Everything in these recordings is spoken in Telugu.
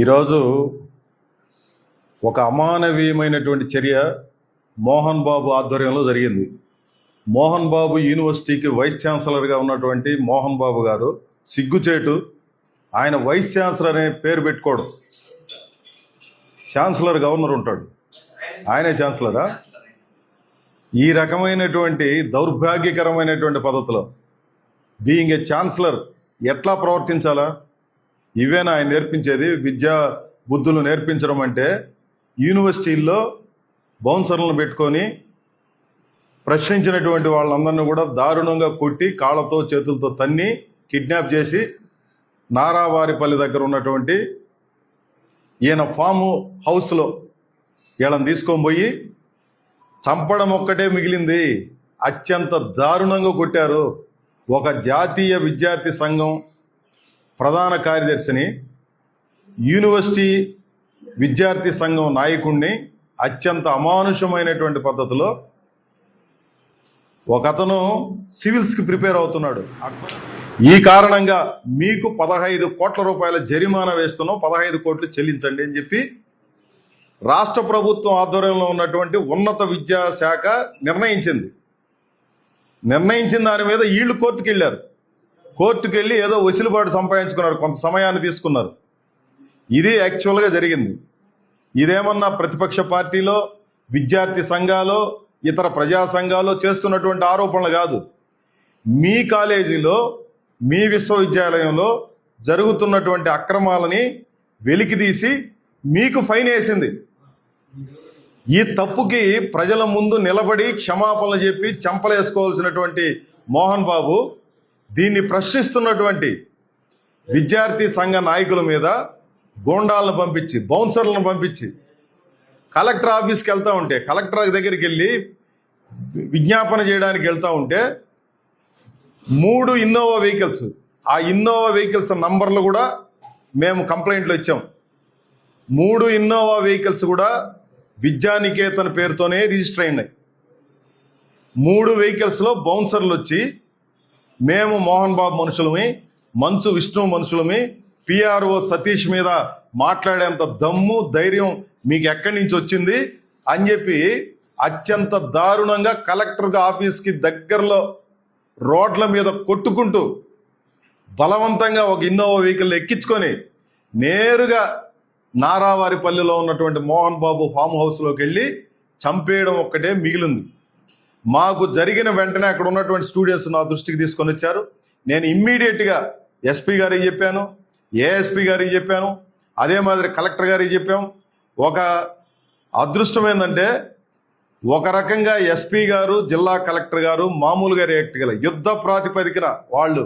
ఈరోజు ఒక అమానవీయమైనటువంటి చర్య మోహన్ బాబు ఆధ్వర్యంలో జరిగింది. మోహన్ బాబు యూనివర్సిటీకి వైస్ ఛాన్సలర్గా ఉన్నటువంటి మోహన్ బాబు గారు సిగ్గుచేటు. ఆయన వైస్ ఛాన్సలర్ అనే పేరు పెట్టుకోడు. ఛాన్సలర్ గవర్నర్ ఉంటాడు, ఆయనే ఛాన్సలరా? ఈ రకమైనటువంటి దౌర్భాగ్యకరమైనటువంటి పద్ధతిలో బీయింగ్ ఏ ఛాన్సలర్ ఎట్లా ప్రవర్తించాలా? ఇవేనా ఆయన నేర్పించేది? విద్యా బుద్ధులు నేర్పించడం అంటే యూనివర్సిటీల్లో బౌన్సర్లను పెట్టుకొని ప్రశ్నించినటువంటి వాళ్ళందరినీ కూడా దారుణంగా కొట్టి కాళ్ళతో చేతులతో తన్ని కిడ్నాప్ చేసి నారావారిపల్లి దగ్గర ఉన్నటువంటి ఈయన ఫామ్ హౌస్లో వీళ్ళని తీసుకొని పోయి చంపడం ఒక్కటే మిగిలింది. అత్యంత దారుణంగా కొట్టారు. ఒక జాతీయ విద్యార్థి సంఘం ప్రధాన కార్యదర్శిని, యూనివర్సిటీ విద్యార్థి సంఘం నాయకుడిని అత్యంత అమానుషమైనటువంటి పద్ధతిలో ఒకతను సివిల్స్కి ప్రిపేర్ అవుతున్నాడు. ఈ కారణంగా మీకు 15 కోట్ల రూపాయల జరిమానా వేస్తున్నాం, 15 కోట్లు చెల్లించండి అని చెప్పి రాష్ట్ర ప్రభుత్వం ఆధ్వర్యంలో ఉన్నటువంటి ఉన్నత విద్యాశాఖ నిర్ణయించిన దాని మీద వీళ్ళు కోర్టుకు వెళ్ళారు. కోర్టుకు వెళ్ళి ఏదో వెసులుబాటు సంపాదించుకున్నారు, కొంత సమయాన్ని తీసుకున్నారు. ఇది యాక్చువల్గా జరిగింది. ఇదేమన్నా ప్రతిపక్ష పార్టీలో, విద్యార్థి సంఘాలు, ఇతర ప్రజా సంఘాలు చేస్తున్నటువంటి ఆరోపణలు కాదు. మీ కాలేజీలో, మీ విశ్వవిద్యాలయంలో జరుగుతున్నటువంటి అక్రమాలని వెలికితీసి మీకు ఫైన్ వేసింది. ఈ తప్పుకి ప్రజల ముందు నిలబడి క్షమాపణలు చెప్పి చెంపలేసుకోవాల్సినటువంటి మోహన్ బాబు దీన్ని ప్రశ్నిస్తున్నటువంటి విద్యార్థి సంఘ నాయకుల మీద గోండాలను పంపించి, బౌన్సర్లను పంపించి కలెక్టర్ ఆఫీస్కి వెళ్తూ ఉంటే, కలెక్టర్ దగ్గరికి వెళ్ళి విజ్ఞాపన చేయడానికి వెళ్తూ ఉంటే 3 ఇన్నోవా వెహికల్స్, ఆ ఇన్నోవా వెహికల్స్ నంబర్లు కూడా మేము కంప్లైంట్లు ఇచ్చాం. 3 ఇన్నోవా వెహికల్స్ కూడా విద్యానికేతన్ పేరుతోనే రిజిస్టర్ అయినాయి. 3 వెహికల్స్లో బౌన్సర్లు వచ్చి మేము మోహన్ బాబు మనుషులమి, మంచు విష్ణు మనుషులమి, పిఆర్ఓ సతీష్ మీద మాట్లాడేంత దమ్ము ధైర్యం మీకు ఎక్కడి నుంచి వచ్చింది అని చెప్పి అత్యంత దారుణంగా కలెక్టర్ ఆఫీస్కి దగ్గరలో రోడ్ల మీద కొట్టుకుంటూ బలవంతంగా ఒక ఇన్నోవా వెహికల్ ఎక్కించుకొని నేరుగా నారావారిపల్లిలో ఉన్నటువంటి మోహన్ బాబు ఫామ్ హౌస్లోకి వెళ్ళి చంపేయడం ఒక్కటే మిగిలింది. మాకు జరిగిన వెంటనే అక్కడ ఉన్నటువంటి స్టూడెంట్స్ నా దృష్టికి తీసుకొని వచ్చారు. నేను ఇమ్మీడియట్గా ఎస్పీ గారికి చెప్పాను, ఏఎస్పీ గారికి చెప్పాను, అదే మాదిరి కలెక్టర్ గారికి చెప్పాం. ఒక అదృష్టం ఏంటంటే ఒక రకంగా ఎస్పీ గారు, జిల్లా కలెక్టర్ గారు మామూలుగా రియాక్ట్ గల యుద్ధ ప్రాతిపదికన వాళ్ళు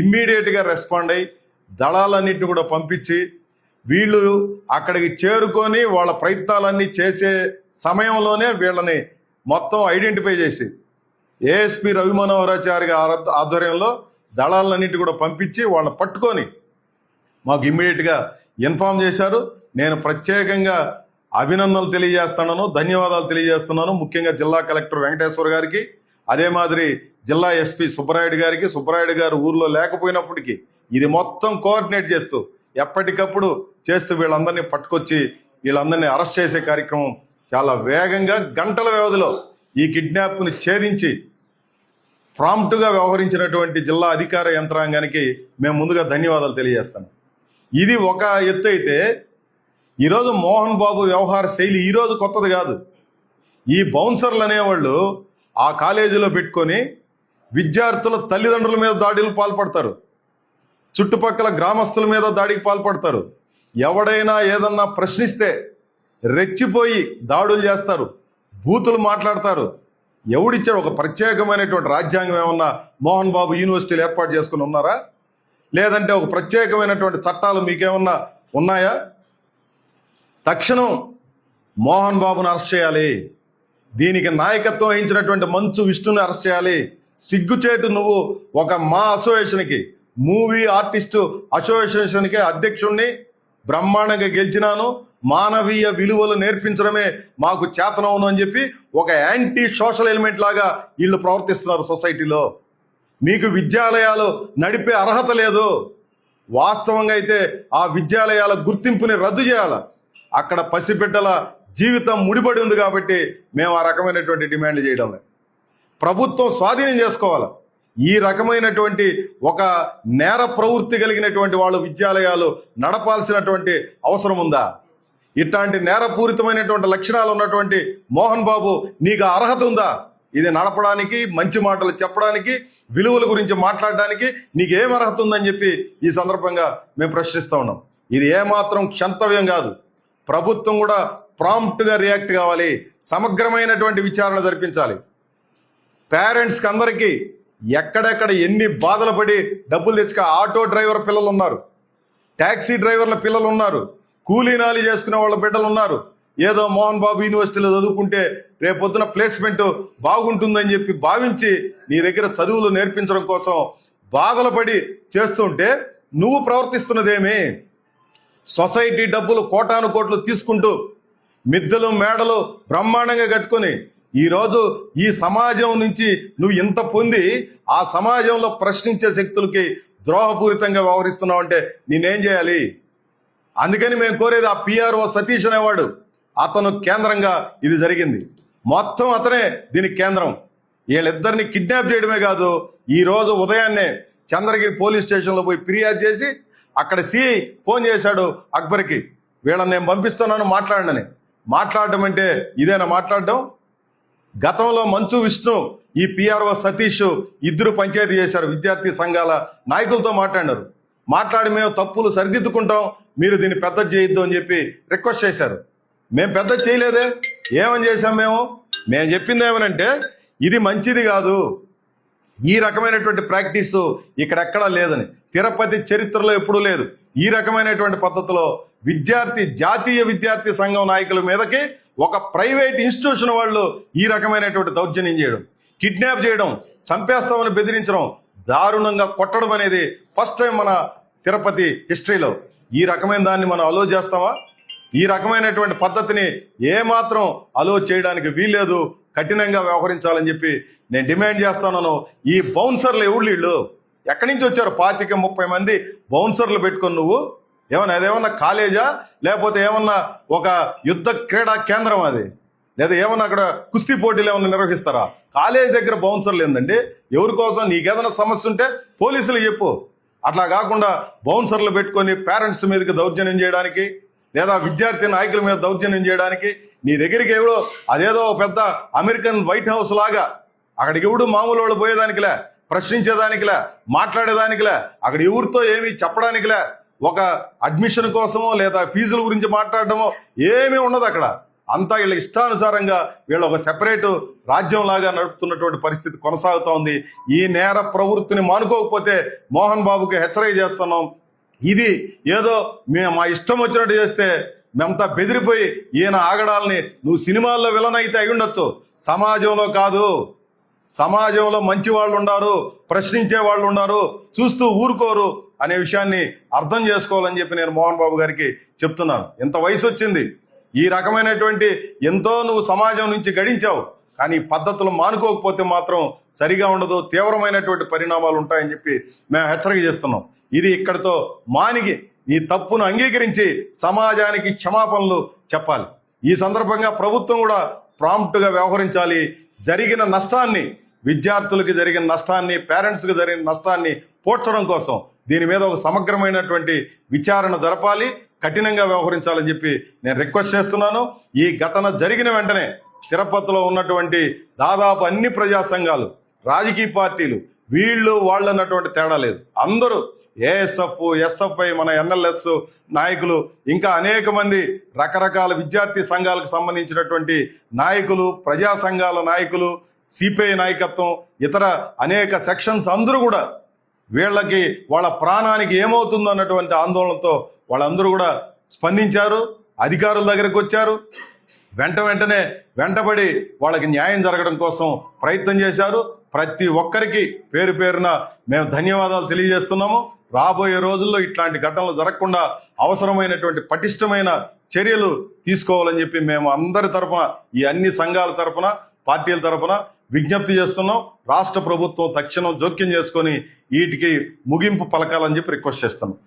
ఇమ్మీడియట్గా రెస్పాండ్ అయ్యి దళాలన్నింటినీ కూడా పంపించి వీళ్ళు అక్కడికి చేరుకొని వాళ్ళ ప్రయత్నాలన్నీ చేసే సమయంలోనే వీళ్ళని మొత్తం ఐడెంటిఫై చేసి ఏఎస్పీ రవి మనోహరాచారి ఆధ్వర్యంలో దళాలన్నింటి కూడా పంపించి వాళ్ళని పట్టుకొని మాకు ఇమ్మీడియట్గా ఇన్ఫామ్ చేశారు. నేను ప్రత్యేకంగా అభినందనలు తెలియజేస్తున్నాను, ధన్యవాదాలు తెలియజేస్తున్నాను. ముఖ్యంగా జిల్లా కలెక్టర్ వెంకటేశ్వర గారికి, అదే మాదిరి జిల్లా ఎస్పీ సుబ్బరాయుడు గారికి. సుబ్బరాయుడు గారు ఊర్లో లేకపోయినప్పటికీ ఇది మొత్తం కోఆర్డినేట్ చేస్తూ ఎప్పటికప్పుడు చేస్తూ వీళ్ళందరినీ పట్టుకొచ్చి వీళ్ళందరినీ అరెస్ట్ చేసే కార్యక్రమం చాలా వేగంగా గంటల వ్యవధిలో ఈ కిడ్నాప్ని ఛేదించి ప్రాంప్ట్గా వ్యవహరించినటువంటి జిల్లా అధికార యంత్రాంగానికి మేము ముందుగా ధన్యవాదాలు తెలియజేస్తాను. ఇది ఒక ఎత్తు అయితే, ఈరోజు మోహన్ బాబు వ్యవహార శైలి ఈరోజు కొత్తది కాదు. ఈ బౌన్సర్లు అనేవాళ్ళు ఆ కాలేజీలో పెట్టుకొని విద్యార్థుల తల్లిదండ్రుల మీద దాడులకు పాల్పడతారు, చుట్టుపక్కల గ్రామస్తుల మీద దాడికి పాల్పడతారు. ఎవడైనా ఏదన్నా ప్రశ్నిస్తే రెచ్చిపోయి దాడులు చేస్తారు, బూతులు మాట్లాడతారు. ఎవడిచ్చాడు? ఒక ప్రత్యేకమైనటువంటి రాజ్యాంగం ఏమన్నా మోహన్ బాబు యూనివర్సిటీలు ఏర్పాటు చేసుకుని ఉన్నారా? లేదంటే ఒక ప్రత్యేకమైనటువంటి చట్టాలు మీకేమన్నా ఉన్నాయా? తక్షణం మోహన్ బాబును అరెస్ట్ చేయాలి. దీనికి నాయకత్వం వహించినటువంటి మంచు విష్ణుని అరెస్ట్ చేయాలి. సిగ్గుచేటు నువ్వు ఒక మా అసోసియేషన్కి, మూవీ ఆర్టిస్టు అసోసియేషన్కి అధ్యక్షుడిని, బ్రహ్మాండంగా గెలిచినాను, మానవీయ విలువలు నేర్పించడమే మాకు చేతనవును అని చెప్పి ఒక యాంటీ సోషల్ ఎలిమెంట్ లాగా వీళ్ళు ప్రవర్తిస్తున్నారు సొసైటీలో. మీకు విద్యాలయాలు నడిపే అర్హత లేదు. వాస్తవంగా అయితే ఆ విద్యాలయాల గుర్తింపుని రద్దు చేయాలి. అక్కడ పసిబిడ్డల జీవితం ముడిపడి ఉంది కాబట్టి మేము ఆ రకమైనటువంటి డిమాండ్లు చేయడం లేదు. ప్రభుత్వం స్వాధీనం చేసుకోవాలి. ఈ రకమైనటువంటి ఒక నేర ప్రవృత్తి కలిగినటువంటి వాళ్ళు విద్యాలయాలు నడపాల్సినటువంటి అవసరం ఉందా? ఇట్లాంటి నేరపూరితమైనటువంటి లక్షణాలు ఉన్నటువంటి మోహన్ బాబు, నీకు అర్హత ఉందా ఇది నడపడానికి, మంచి మాటలు చెప్పడానికి, విలువల గురించి మాట్లాడడానికి నీకేం అర్హత ఉందని చెప్పి ఈ సందర్భంగా మేము ప్రశ్నిస్తూ ఉన్నాం. ఇది ఏమాత్రం క్షంతవ్యం కాదు. ప్రభుత్వం కూడా ప్రాంప్ట్గా రియాక్ట్ కావాలి, సమగ్రమైనటువంటి విచారణ జరిపించాలి. పేరెంట్స్కి అందరికీ ఎక్కడెక్కడ ఎన్ని బాధలు పడి డబ్బులు తెచ్చుక ఆటో డ్రైవర్ పిల్లలు ఉన్నారు, ట్యాక్సీ డ్రైవర్ల పిల్లలు ఉన్నారు, కూలీనాలి చేసుకునే వాళ్ళ బిడ్డలు ఉన్నారు. ఏదో మోహన్ బాబు యూనివర్సిటీలో చదువుకుంటే రేపొద్దున ప్లేస్మెంట్ బాగుంటుందని చెప్పి భావించి నీ దగ్గర చదువులు నేర్పించడం కోసం బాధలు పడి చేస్తుంటే నువ్వు ప్రవర్తిస్తున్నదేమి? సొసైటీ డబ్బులు కోటాను కోట్లు తీసుకుంటూ మిద్దెలు మేడలు బ్రహ్మాండంగా కట్టుకొని ఈరోజు ఈ సమాజం నుంచి నువ్వు ఇంత పొంది ఆ సమాజంలో ప్రశ్నించే శక్తులకి ద్రోహపూరితంగా వ్యవహరిస్తున్నావు అంటే నేనేం చేయాలి? అందుకని మేము కోరేది ఆ పిఆర్ఓ సతీష్ అనేవాడు, అతను కేంద్రంగా ఇది జరిగింది. మొత్తం అతనే దీనికి కేంద్రం. వీళ్ళిద్దరిని కిడ్నాప్ చేయడమే కాదు, ఈరోజు ఉదయాన్నే చంద్రగిరి పోలీస్ స్టేషన్లో పోయి ఫిర్యాదు చేసి అక్కడ సిఐ ఫోన్ చేశాడు అక్బర్కి, వీళ్ళని నేను పంపిస్తున్నాను మాట్లాడనని. మాట్లాడడం అంటే ఇదేనా మాట్లాడడం? గతంలో మంచు విష్ణు, ఈ పిఆర్ఓ సతీష్ ఇద్దరు పంచాయతీ చేశారు, విద్యార్థి సంఘాల నాయకులతో మాట్లాడినారు. మాట్లాడి మేము తప్పులు సరిదిద్దుకుంటాం, మీరు దీన్ని పెద్ద చేయొద్దు అని చెప్పి రిక్వెస్ట్ చేశారు. మేము పెద్ద చేయలేదే. ఏమని చేశాం? మేము చెప్పింది ఏమనంటే ఇది మంచిది కాదు, ఈ రకమైనటువంటి ప్రాక్టీసు ఇక్కడెక్కడా లేదని, తిరుపతి చరిత్రలో ఎప్పుడూ లేదు. ఈ రకమైనటువంటి పద్ధతిలో జాతీయ విద్యార్థి సంఘం నాయకుల మీదకి ఒక ప్రైవేట్ ఇన్స్టిట్యూషన్ వాళ్ళు ఈ రకమైనటువంటి దౌర్జన్యం చేయడం, కిడ్నాప్ చేయడం, చంపేస్తామని బెదిరించడం, దారుణంగా కొట్టడం అనేది ఫస్ట్ టైం మన తిరుపతి హిస్టరీలో. ఈ రకమైన దాన్ని మనం అలో చేస్తామా? ఈ రకమైనటువంటి పద్ధతిని ఏమాత్రం అలో చేయడానికి వీల్లేదు, కఠినంగా వ్యవహరించాలని చెప్పి నేను డిమాండ్ చేస్తున్నాను. ఈ బౌన్సర్లు ఎవళ్ళు? ఎక్కడి నుంచి వచ్చారు? 25-30 మంది బౌన్సర్లు పెట్టుకొని నువ్వు ఏమన్నా అదేమన్నా కాలేజా, లేకపోతే ఏమన్నా ఒక యుద్ధ క్రీడా కేంద్రం అది, లేదా ఏమన్నా అక్కడ కుస్తీ పోటీలు ఏమన్నా నిర్వహిస్తారా? కాలేజ్ దగ్గర బౌన్సర్లు ఏందండి? ఎవరి కోసం? నీకేదైనా సమస్య ఉంటే పోలీసులు చెప్పు. అట్లా కాకుండా బౌన్సర్లు పెట్టుకొని పేరెంట్స్ మీదకి దౌర్జన్యం చేయడానికి, లేదా విద్యార్థి నాయకుల మీద దౌర్జన్యం చేయడానికి నీ దగ్గరికి ఎవడో అదేదో పెద్ద అమెరికన్ వైట్ హౌస్ లాగా అక్కడికి ఎవడు మామూలు వాళ్ళు పోయేదానికిలే, ప్రశ్నించేదానికిలే, మాట్లాడేదానికిలే, అక్కడ ఎవరితో ఏమీ చెప్పడానికిలే, ఒక అడ్మిషన్ కోసమో లేదా ఫీజుల గురించి మాట్లాడడమో ఏమీ ఉండదు అక్కడ. అంతా వీళ్ళ ఇష్టానుసారంగా వీళ్ళు ఒక సెపరేటు రాజ్యంలాగా నడుపుతున్నటువంటి పరిస్థితి కొనసాగుతూ ఉంది. ఈ నేర ప్రవృత్తిని మానుకోకపోతే మోహన్ బాబుకి హెచ్చరిక చేస్తున్నాం. ఇది ఏదో మేము మా ఇష్టం వచ్చినట్టు చేస్తే మేమంతా బెదిరిపోయి ఈయన ఆగడాలని, నువ్వు సినిమాల్లో విలన్ అయితే అయి ఉండొచ్చు, సమాజంలో కాదు. సమాజంలో మంచి వాళ్ళు ఉన్నారు, ప్రశ్నించే వాళ్ళు ఉన్నారు, చూస్తూ ఊరుకోరు అనే విషయాన్ని అర్థం చేసుకోవాలని చెప్పి నేను మోహన్ బాబు గారికి చెప్తున్నాను. ఇంత వయసు వచ్చింది, ఈ రకమైనటువంటి ఎంతో నువ్వు సమాజం నుంచి గడించావు, కానీ పద్ధతులు మానుకోకపోతే మాత్రం సరిగా ఉండదు, తీవ్రమైనటువంటి పరిణామాలు ఉంటాయని చెప్పి మేము హెచ్చరిక చేస్తున్నాం. ఇది ఇక్కడితో మానిగి నీ తప్పును అంగీకరించి సమాజానికి క్షమాపణలు చెప్పాలి. ఈ సందర్భంగా ప్రభుత్వం కూడా ప్రాంప్ట్గా వ్యవహరించాలి. జరిగిన నష్టాన్ని, విద్యార్థులకి జరిగిన నష్టాన్ని, పేరెంట్స్కి జరిగిన నష్టాన్ని పోడ్చడం కోసం దీని మీద ఒక సమగ్రమైనటువంటి విచారణ జరపాలి, కఠినంగా వ్యవహరించాలని చెప్పి నేను రిక్వెస్ట్ చేస్తున్నాను. ఈ ఘటన జరిగిన వెంటనే తిరుపతిలో ఉన్నటువంటి దాదాపు అన్ని ప్రజా సంఘాలు, రాజకీయ పార్టీలు, వీళ్ళు వాళ్ళు అన్నటువంటి తేడా లేదు, అందరూ ఏఎస్ఎఫ్, ఎస్ఎఫ్ఐ, మన ఎన్ఎల్ఎస్ నాయకులు, ఇంకా అనేక మంది రకరకాల విద్యార్థి సంఘాలకు సంబంధించినటువంటి నాయకులు, ప్రజా సంఘాల నాయకులు, సిపిఐ నాయకత్వం, ఇతర అనేక సెక్షన్స్ అందరూ కూడా వీళ్ళకి వాళ్ళ ప్రాణానికి ఏమవుతుందో అన్నటువంటి ఆందోళనతో వాళ్ళందరూ కూడా స్పందించారు, అధికారుల దగ్గరకు వచ్చారు, వెంటబడి వాళ్ళకి న్యాయం జరగడం కోసం ప్రయత్నం చేశారు. ప్రతి ఒక్కరికి పేరు పేరున మేము ధన్యవాదాలు తెలియజేస్తున్నాము. రాబోయే రోజుల్లో ఇట్లాంటి ఘటనలు జరగకుండా అవసరమైనటువంటి పటిష్టమైన చర్యలు తీసుకోవాలని చెప్పి మేము అందరి తరపున, ఈ అన్ని సంఘాల తరపున, పార్టీల తరపున విజ్ఞప్తి చేస్తున్నాం. రాష్ట్ర ప్రభుత్వం తక్షణం జోక్యం చేసుకొని వీటికి ముగింపు పలకాలని చెప్పి రిక్వెస్ట్ చేస్తున్నాం.